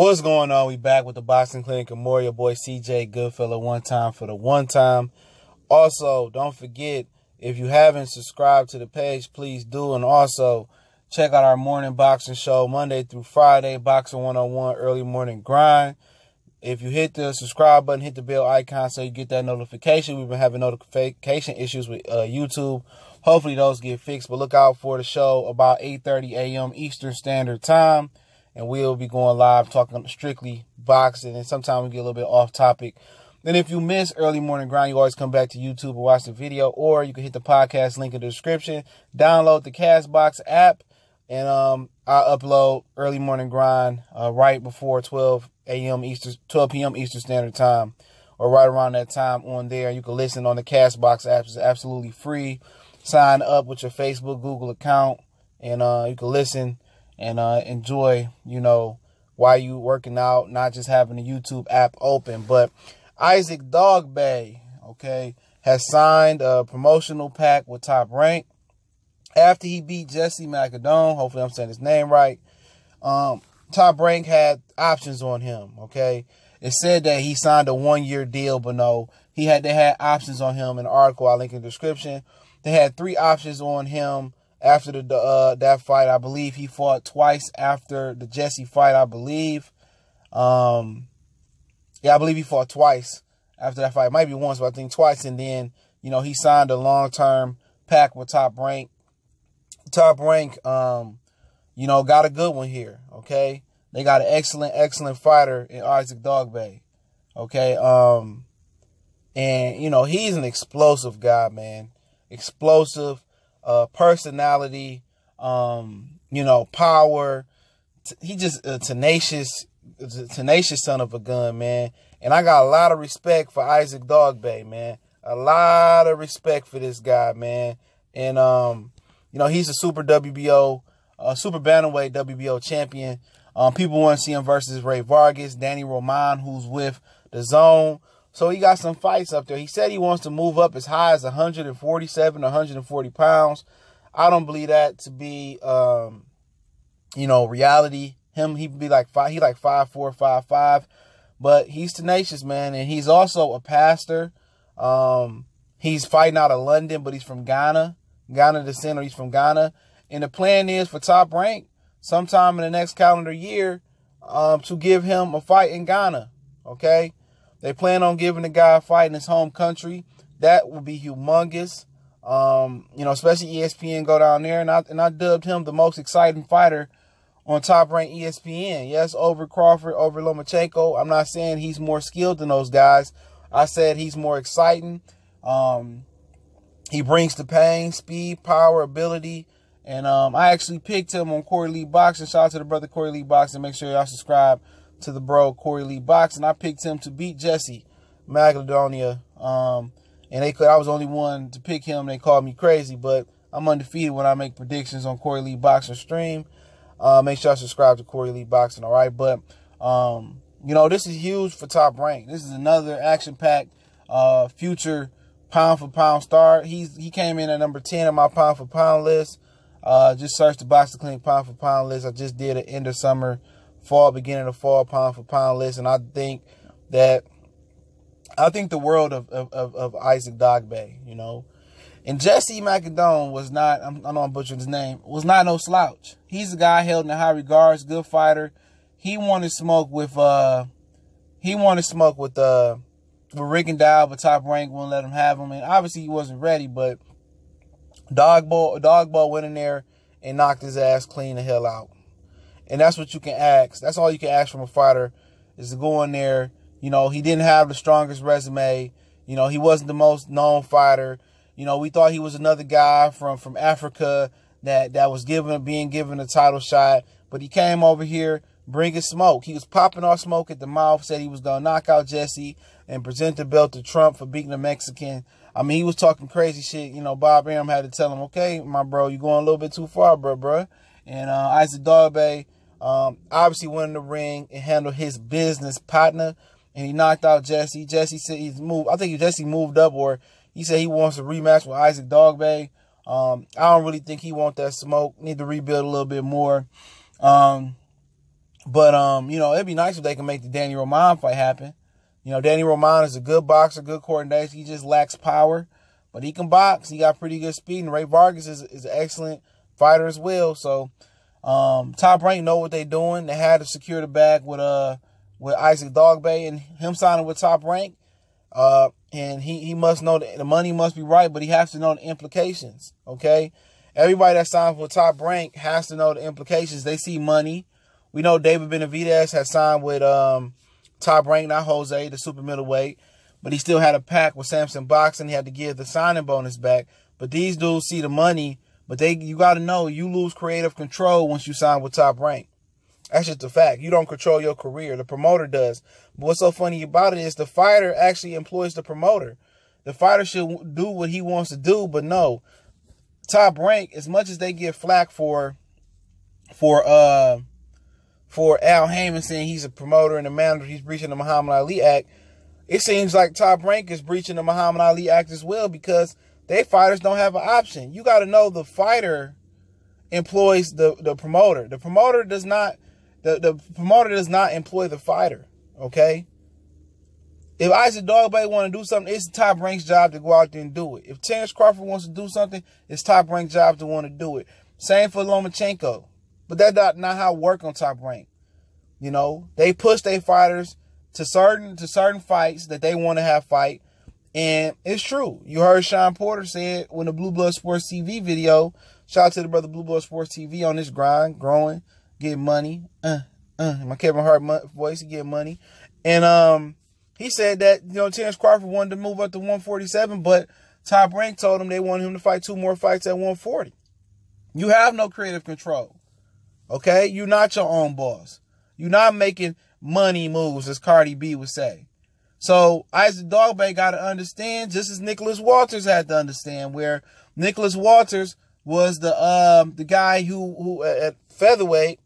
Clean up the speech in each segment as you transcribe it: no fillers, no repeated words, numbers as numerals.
What's going on? We back with the Boxing Clinic and more. Your boy CJ Goodfella, one time for the one time. Also, don't forget, if you haven't subscribed to the page, please do. And also, check out our morning boxing show, Monday through Friday, Boxing 101, early morning grind. If you hit the subscribe button, hit the bell icon so you get that notification. We've been having notification issues with YouTube. Hopefully those get fixed, but look out for the show about 8:30 a.m. Eastern Standard Time. And we'll be going live talking strictly boxing, and sometimes we get a little bit off topic. Then if you miss early morning grind, you always come back to YouTube and watch the video, or you can hit the podcast link in the description, download the Castbox app, and I upload early morning grind right before 12 p.m. Eastern Standard Time, or right around that time on there. You can listen on the Castbox app. It's absolutely free. Sign up with your Facebook, Google account, and you can listen and enjoy, while you working out, not just having the YouTube app open. But Issac Dogboe, has signed a promotional pack with Top Rank after he beat Jesse Macadone. Hopefully I'm saying his name right. Top Rank had options on him, It said that he signed a 1-year deal, but no, they had options on him in the article I'll link in the description. They had 3 options on him after that fight. I believe he fought twice after the Jesse fight, I believe. I believe he fought twice after that fight. It might be once, but I think twice. And then, he signed a long-term pack with Top Rank. Top Rank, got a good one here, They got an excellent fighter in Issac Dogboe, And, he's an explosive guy, man. Explosive. Personality, power. He just a tenacious son of a gun, man. And I got a lot of respect for Issac Dogboe, man. A lot of respect for this guy, man. And he's a super bantamweight WBO champion. People want to see him versus Ray Vargas, Danny Roman, who's with the Zone. So he got some fights up there. He said he wants to move up as high as 147, 140 pounds. I don't believe that to be, reality. He'd be like 5'4", 5'5", but he's tenacious, man. And he's also a pastor. He's fighting out of London, but he's from Ghana descent, or he's from Ghana. And the plan is for Top Rank sometime in the next calendar year, to give him a fight in Ghana. They plan on giving the guy a fight in his home country. That would be humongous. Especially ESPN go down there. And I dubbed him the most exciting fighter on Top Rank ESPN. Yes, over Crawford, over Lomachenko. I'm not saying he's more skilled than those guys. I said he's more exciting. He brings the pain, speed, power, ability. And I actually picked him on Corey Lee Boxing. Shout out to the brother Corey Lee Boxing. Make sure y'all subscribe to the bro Corey Lee Boxing. I picked him to beat Jesse Macedonia. And I was the only one to pick him. They called me crazy, but I'm undefeated when I make predictions on Corey Lee Boxing stream. Make sure I subscribe to Corey Lee Boxing, all right? But, this is huge for Top Rank. This is another action-packed future pound-for-pound star. He came in at number 10 on my pound-for-pound list. Just search the Boxing Clinic pound-for-pound list. I just did an end of summer, beginning of fall pound-for-pound list, and I think the world of Issac Dogboe, And Jesse Macadone was not, I know I'm butchering his name, was not no slouch. He's a guy held in high regards, good fighter. He wanted smoke with Rick and Dow, but Top Rank wouldn't let him have him. And obviously he wasn't ready, but Dogboe went in there and knocked his ass clean the hell out. And that's what you can ask. That's all you can ask from a fighter, is to go in there. He didn't have the strongest resume. He wasn't the most known fighter. We thought he was another guy from Africa that was being given a title shot. But he came over here bringing smoke. He was popping off smoke at the mouth, said he was going to knock out Jesse and present the belt to Trump for beating the Mexican. I mean, he was talking crazy shit. Bob Arum had to tell him, okay, my bro, you're going a little bit too far, bro. And Issac Dogboe obviously went in the ring and handled his business partner. And he knocked out Jesse. Jesse said he's moved. I think Jesse moved up, or he said he wants a rematch with Issac Dogboe. I don't really think he wants that smoke. Need to rebuild a little bit more. But, it'd be nice if they can make the Danny Roman fight happen. Danny Roman is a good boxer, good coordination. He just lacks power, but he can box. He got pretty good speed, and Ray Vargas is an excellent fighter as well. So, Top Rank know what they're doing. They had to secure the bag with Issac Dogboe, and him signing with Top Rank. And he must know that the money must be right, but he has to know the implications. Okay, everybody that signs with Top Rank has to know the implications. They see money. We know David Benavidez has signed with Top Rank, not Jose, the super middleweight, but he still had a pact with Samson Boxing. He had to give the signing bonus back. But these dudes see the money, but you got to know you lose creative control once you sign with Top Rank. That's just a fact. You don't control your career. The promoter does. But what's so funny about it is the fighter actually employs the promoter. The fighter should do what he wants to do, but no. Top Rank, as much as they get flack for Al Heyman saying he's a promoter and a manager, he's breaching the Muhammad Ali Act, it seems like Top Rank is breaching the Muhammad Ali Act as well, because they fighters don't have an option. You got to know the fighter employs the promoter. The promoter does not employ the fighter, okay? If Isaac Dogboe want to do something, it's Top Rank's job to go out there and do it. If Terrence Crawford wants to do something, it's Top Rank's job to want to do it. Same for Lomachenko. But that's not how it works on Top Rank. They push their fighters to certain fights that they want to have fight. And it's true. You heard Sean Porter say it when the Blue Blood Sports TV video. Shout out to the brother Blue Blood Sports TV on this grind, growing, getting money. My Kevin Hart voice, he getting money. And he said that, Terrence Crawford wanted to move up to 147, but Top Rank told him they wanted him to fight 2 more fights at 140. You have no creative control. Okay? You're not your own boss. You're not making money moves, as Cardi B would say. So Isaac Dogboe got to understand, just as Nicholas Walters had to understand, where Nicholas Walters was the guy who at featherweight,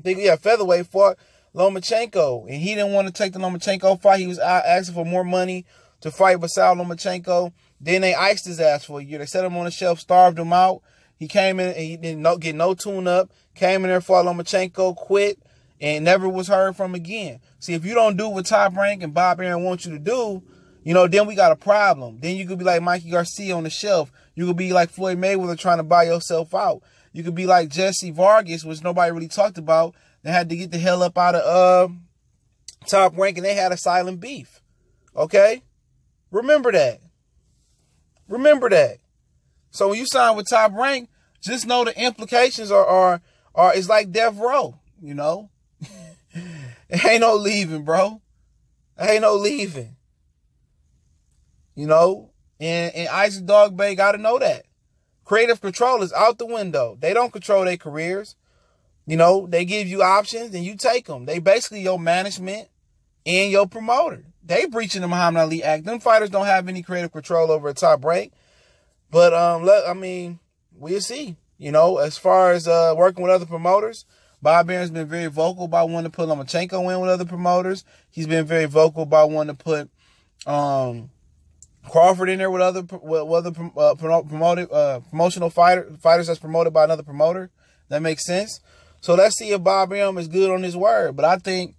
featherweight fought Lomachenko, and he didn't want to take the Lomachenko fight. He was asking for more money to fight Vasal Lomachenko. Then they iced his ass for a year. They set him on the shelf, starved him out. He came in and he didn't get no tune-up. Came in there, fought Lomachenko, quit, and never was heard from again. See, if you don't do what Top Rank and Bob Arum want you to do, then we got a problem. Then you could be like Mikey Garcia on the shelf. You could be like Floyd Mayweather trying to buy yourself out. You could be like Jesse Vargas, which nobody really talked about. They had to get the hell up out of Top Rank, and they had a silent beef. Okay? Remember that. Remember that. So when you sign with Top Rank, just know the implications are it's like death row, It ain't no leaving, bro. There ain't no leaving. And Isaac Dogboe got to know that. Creative control is out the window. They don't control their careers. They give you options and you take them. They basically your management and your promoter. They breaching the Muhammad Ali Act. Them fighters don't have any creative control over a Top Rank. But, we'll see. As far as working with other promoters, Bob Aron's been very vocal about wanting to put Lomachenko in with other promoters. He's been very vocal about wanting to put Crawford in there with other promotional fighters that's promoted by another promoter. That makes sense. So let's see if Bob Arum is good on his word. But I think,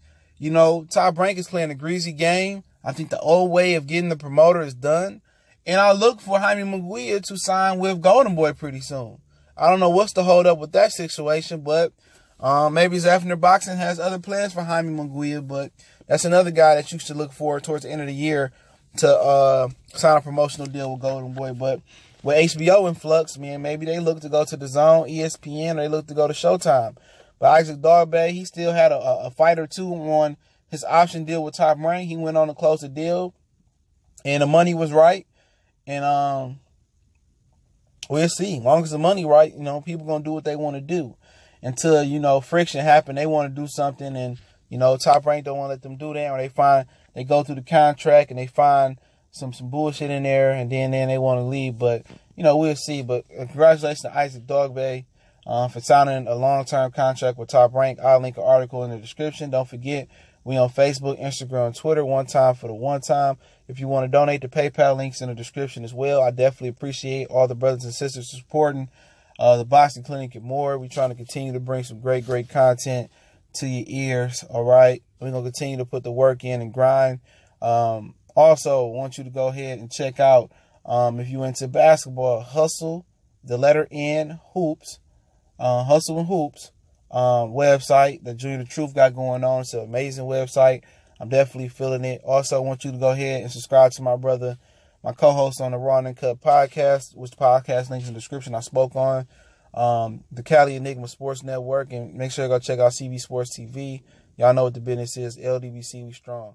Top Rank is playing a greasy game. I think the old way of getting the promoter is done. And I look for Jaime Munguia to sign with Golden Boy pretty soon. I don't know what's the hold up with that situation, but maybe Zafner Boxing has other plans for Jaime Munguia, but that's another guy that you should look for towards the end of the year to sign a promotional deal with Golden Boy. But with HBO in flux, maybe they look to go to the Zone, ESPN, or they look to go to Showtime. But Isaac Dogboe, he still had a fight or two on his option deal with Top Rank. He went on to close the deal, and the money was right. And we'll see. As long as the money right, people going to do what they want to do. Until, friction happen, they want to do something, and, Top Rank don't want to let them do that, or they go through the contract and they find some bullshit in there, and then they want to leave. But, we'll see. But congratulations to Isaac Dogboe for signing a long-term contract with Top Rank. I'll link an article in the description. Don't forget, we on Facebook, Instagram, and Twitter. One time for the one time. If you want to donate, the PayPal links in the description as well. I definitely appreciate all the brothers and sisters supporting the boxing clinic and more. We're trying to continue to bring some great content to your ears, all right? We're going to continue to put the work in and grind. Also, I want you to go ahead and check out, if you're into basketball, Hustle, the letter N, Hoops, Hustle and Hoops website that Junior the Truth got going on. It's an amazing website. I'm definitely feeling it. Also, I want you to go ahead and subscribe to my brother, my co-host on the Raw and Cut podcast, which podcast links in the description I spoke on. The Cali Enigma Sports Network, and make sure you go check out CB Sports TV. Y'all know what the business is. LDBC, we strong.